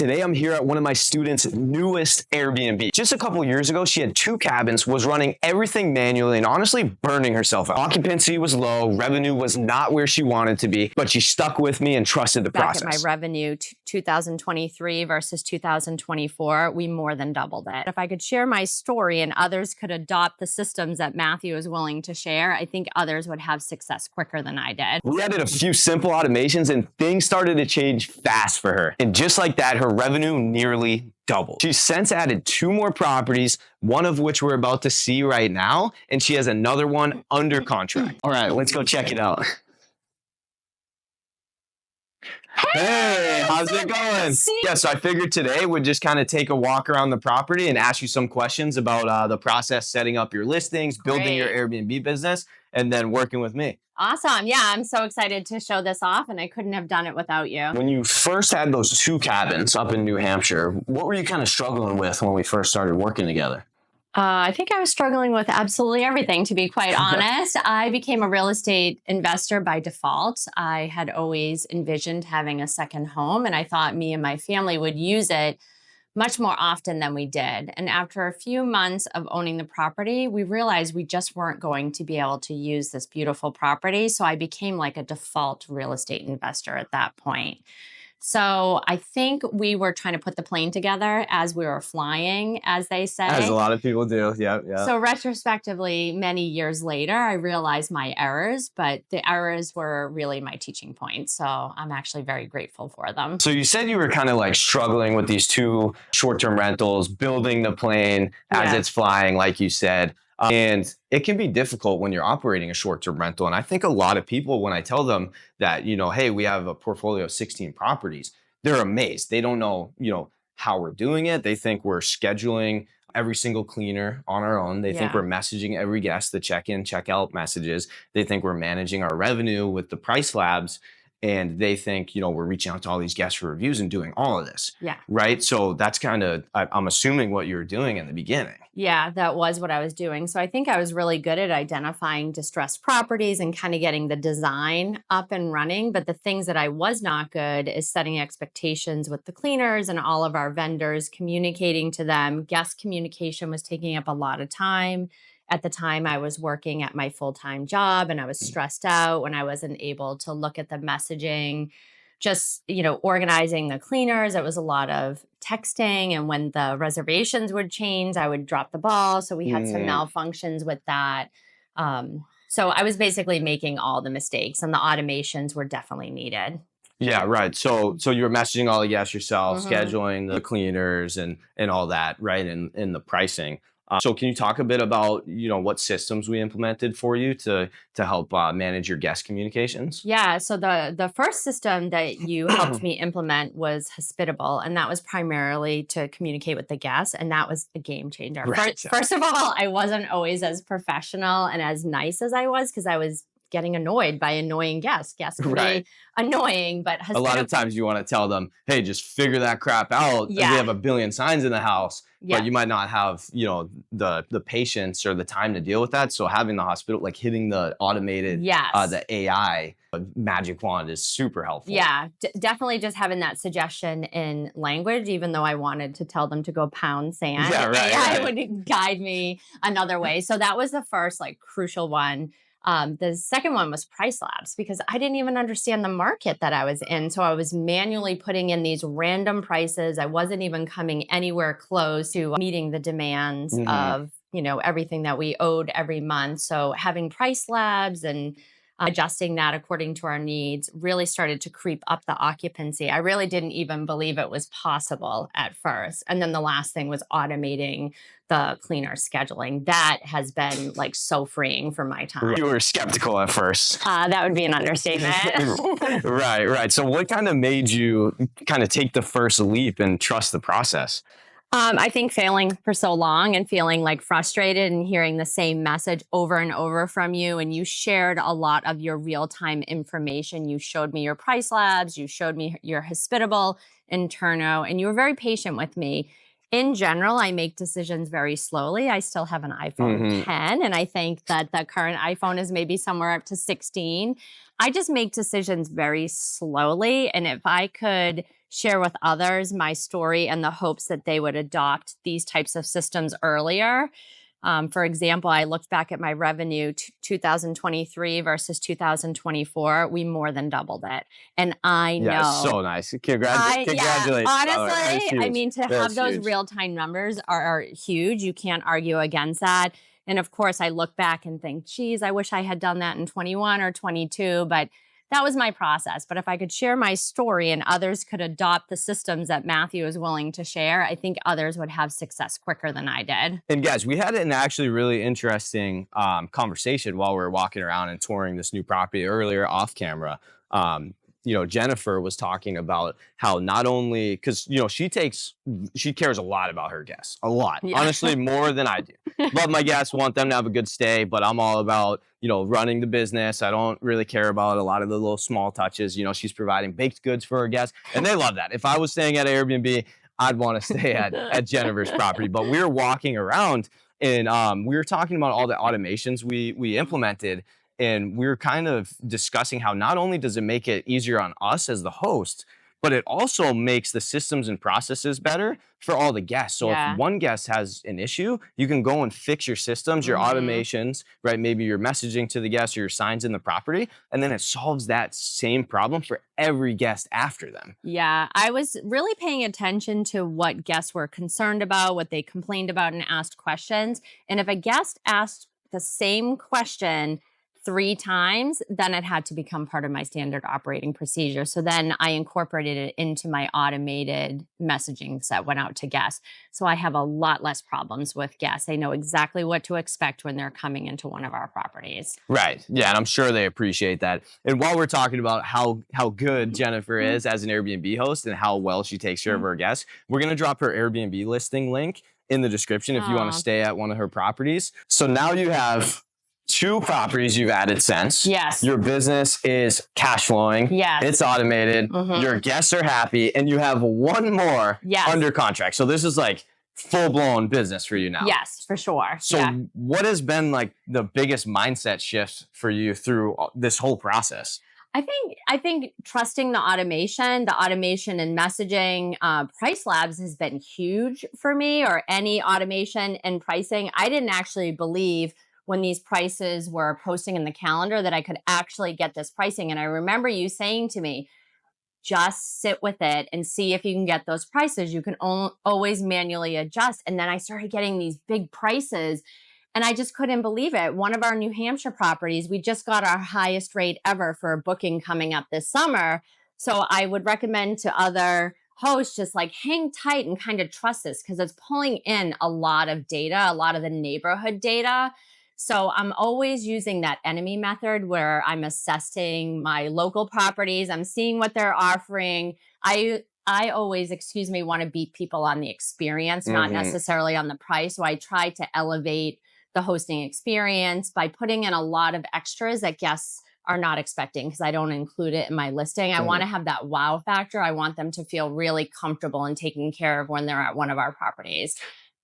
Today I'm here at one of my students' newest Airbnb. Just a couple years ago, she had 2 cabins, was running everything manually and honestly burning herself out. Occupancy was low, revenue was not where she wanted to be, but she stuck with me and trusted the process. Back at my revenue, 2023 versus 2024, we more than doubled it. If I could share my story and others could adopt the systems that Matthew is willing to share, I think others would have success quicker than I did. We added a few simple automations and things started to change fast for her. And just like that, her revenue nearly doubled. She's since added 2 more properties, one of which we're about to see right now, and she has another one under contract. All right, let's go check it out. Hey, how's it going? Yeah, so I figured today we'd just kind of take a walk around the property and ask you some questions about the process setting up your listings, building your Airbnb business, and then working with me. Awesome. Yeah, I'm so excited to show this off, and I couldn't have done it without you. When you first had those 2 cabins up in New Hampshire, what were you kind of struggling with when we first started working together? I think I was struggling with absolutely everything, to be quite honest. I became a real estate investor by default. I had always envisioned having a second home, and I thought me and my family would use it much more often than we did. And after a few months of owning the property, we realized we just weren't going to be able to use this beautiful property. So I became like a default real estate investor at that point. So I think we were trying to put the plane together as we were flying, as they say. As a lot of people do, yeah. So retrospectively, many years later, I realized my errors, but the errors were really my teaching points. So I'm actually very grateful for them. So you said you were kind of like struggling with these 2 short-term rentals, building the plane as it's flying, like you said. And it can be difficult when you're operating a short-term rental. And I think a lot of people, when I tell them that, hey, we have a portfolio of 16 properties, they're amazed. They don't know, how we're doing it. They think we're scheduling every single cleaner on our own. They think we're messaging every guest the check-in, check-out messages. They think we're managing our revenue with the PriceLabs. And they think, we're reaching out to all these guests for reviews and doing all of this. Yeah. Right. So that's kind of, I'm assuming, what you were doing in the beginning. Yeah, that was what I was doing. So I think I was really good at identifying distressed properties and kind of getting the design up and running. But the things that I was not good is setting expectations with the cleaners and all of our vendors, communicating to them. Guest communication was taking up a lot of time. At the time, I was working at my full-time job and I was stressed out when I wasn't able to look at the messaging, just, organizing the cleaners. It was a lot of texting. And when the reservations would change, I would drop the ball. So we had some malfunctions with that. So I was basically making all the mistakes, and the automations were definitely needed. Yeah, right. So you were messaging all the guests yourself, scheduling the cleaners and all that, right? And the pricing. So can you talk a bit about, what systems we implemented for you to help manage your guest communications? Yeah. So the first system that you helped me implement was Hospitable. And that was primarily to communicate with the guests. And that was a game changer. Right. First of all, I wasn't always as professional and as nice as I was because I was getting annoyed by annoying guests. Guests can be annoying, but a lot of times you want to tell them, hey, just figure that crap out. We have a billion signs in the house, but you might not have, the patience or the time to deal with that. So having the hospital, like hitting the automated, the AI magic wand is super helpful. Yeah, definitely just having that suggestion in language, even though I wanted to tell them to go pound sand. Yeah, right. AI would guide me another way. So that was the first crucial one. The second one was PriceLabs because I didn't even understand the market that I was in. So I was manually putting in these random prices. I wasn't even coming anywhere close to meeting the demands of, everything that we owed every month. So having PriceLabs and adjusting that according to our needs really started to creep up the occupancy. I really didn't even believe it was possible at first. And then the last thing was automating the cleaner scheduling. That has been so freeing for my time. You were skeptical at first. That would be an understatement. Right. So what kind of made you kind of take the first leap and trust the process? I think failing for so long and feeling frustrated and hearing the same message over and over from you. And you shared a lot of your real-time information. You showed me your PriceLabs, you showed me your Hospitable and Turno, and you were very patient with me. In general, I make decisions very slowly. I still have an iPhone 10, and I think that the current iPhone is maybe somewhere up to 16. I just make decisions very slowly. And if I could share with others my story in the hopes that they would adopt these types of systems earlier. For example, I looked back at my revenue 2023 versus 2024. We more than doubled it. And I know. Yeah, so nice. Congratulations. Yeah, By the way. That is honestly, I huge. mean, to That have is those huge. real-time numbers are huge. You can't argue against that. And of course, I look back and think, geez, I wish I had done that in 21 or 22, but that was my process. But if I could share my story and others could adopt the systems that Matthew is willing to share, I think others would have success quicker than I did. And guys, we had an actually really interesting conversation while we were walking around and touring this new property earlier off camera. Jennifer was talking about how not only, because she cares a lot about her guests, a lot, Yeah. honestly, more than I do. Love my guests, want them to have a good stay, but I'm all about running the business. I don't really care about a lot of the little small touches. She's providing baked goods for her guests, and they love that. If I was staying at Airbnb, I'd want to stay at Jennifer's property. But we were walking around and we were talking about all the automations we implemented. And we were kind of discussing how not only does it make it easier on us as the host, but it also makes the systems and processes better for all the guests. So Yeah. if one guest has an issue, you can go and fix your systems, your automations, right? Maybe your messaging to the guest or your signs in the property, and then it solves that same problem for every guest after them. Yeah, I was really paying attention to what guests were concerned about, what they complained about, and asked questions. And if a guest asked the same question 3 times, then it had to become part of my standard operating procedure. So then I incorporated it into my automated messaging that went out to guests. So I have a lot less problems with guests. They know exactly what to expect when they're coming into one of our properties. Right. Yeah, and I'm sure they appreciate that. And while we're talking about how good Jennifer is as an Airbnb host and how well she takes care of her guests, we're going to drop her Airbnb listing link in the description if you want to stay at one of her properties. So now you have 2 properties you've added since. Yes. Your business is cash flowing. Yes. It's automated. Your guests are happy. And you have 1 more under contract. So this is like full-blown business for you now. Yes, for sure. So what has been like the biggest mindset shift for you through this whole process? I think trusting the automation and messaging, PriceLabs has been huge for me, or any automation and pricing. I didn't actually believe when these prices were posting in the calendar that I could actually get this pricing. And I remember you saying to me, just sit with it and see if you can get those prices. You can always manually adjust. And then I started getting these big prices and I just couldn't believe it. One of our New Hampshire properties, we just got our highest rate ever for a booking coming up this summer. So I would recommend to other hosts, just like hang tight and kind of trust this, because it's pulling in a lot of data, a lot of the neighborhood data. So I'm always using that enemy method where I'm assessing my local properties. I'm seeing what they're offering. I always, want to beat people on the experience, not necessarily on the price. So I try to elevate the hosting experience by putting in a lot of extras that guests are not expecting, because I don't include it in my listing. I want to have that wow factor. I want them to feel really comfortable and taken care of when they're at one of our properties.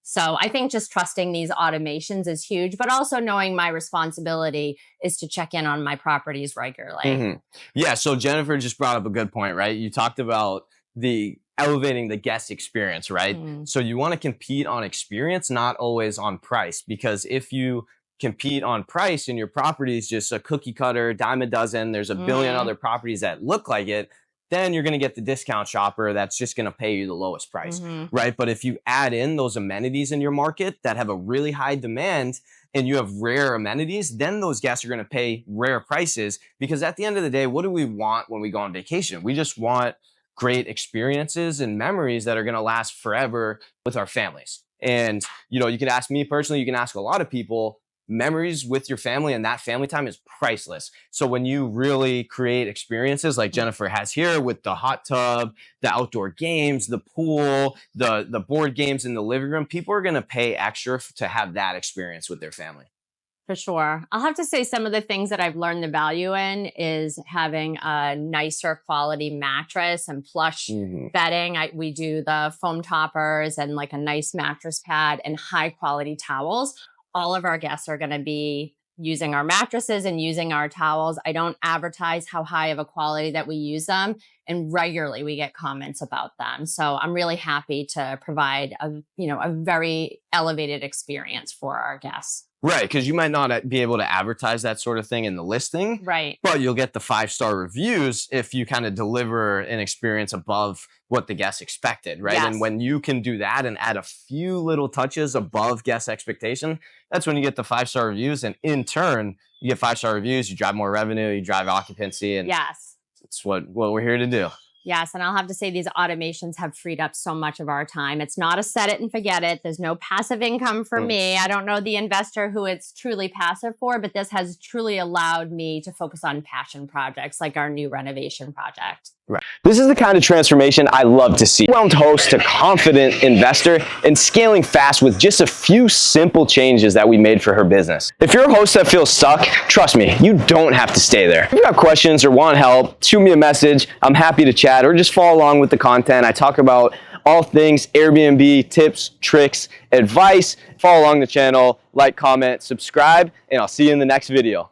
So I think just trusting these automations is huge, but also knowing my responsibility is to check in on my properties regularly. Yeah, so Jennifer just brought up a good point, right? You talked about the elevating the guest experience, right? So you want to compete on experience, not always on price, because if you compete on price and your property is just a cookie cutter, dime a dozen, there's a billion other properties that look like it, then you're going to get the discount shopper that's just going to pay you the lowest price, right? But if you add in those amenities in your market that have a really high demand and you have rare amenities, then those guests are going to pay rare prices, because at the end of the day, what do we want when we go on vacation? We just want great experiences and memories that are going to last forever with our families. And, you can ask me personally, you can ask a lot of people, memories with your family and that family time is priceless. So when you really create experiences like Jennifer has here with the hot tub, the outdoor games, the pool, the board games in the living room, people are going to pay extra to have that experience with their family. For sure. I'll have to say some of the things that I've learned the value in is having a nicer quality mattress and plush bedding. We do the foam toppers and like a nice mattress pad and high quality towels. All of our guests are going to be using our mattresses and using our towels. I don't advertise how high of a quality that we use them. and regularly we get comments about them. So I'm really happy to provide a very elevated experience for our guests. Right, because you might not be able to advertise that sort of thing in the listing, right? But you'll get the 5-star reviews if you kind of deliver an experience above what the guests expected, right? Yes. And when you can do that and add a few little touches above guest expectation, that's when you get the 5-star reviews, and in turn, you get 5-star reviews, you drive more revenue, you drive occupancy, and yes, it's what we're here to do. Yes, and I'll have to say these automations have freed up so much of our time. It's not a set it and forget it. There's no passive income for me. I don't know the investor who it's truly passive for, but this has truly allowed me to focus on passion projects like our new renovation project. Right. This is the kind of transformation I love to see. Overwhelmed host to confident investor and scaling fast with just a few simple changes that we made for her business. If you're a host that feels stuck, trust me, you don't have to stay there. If you have questions or want help, shoot me a message. I'm happy to chat, or just follow along with the content. I talk about all things Airbnb, tips, tricks, advice. Follow along the channel, like, comment, subscribe, and I'll see you in the next video.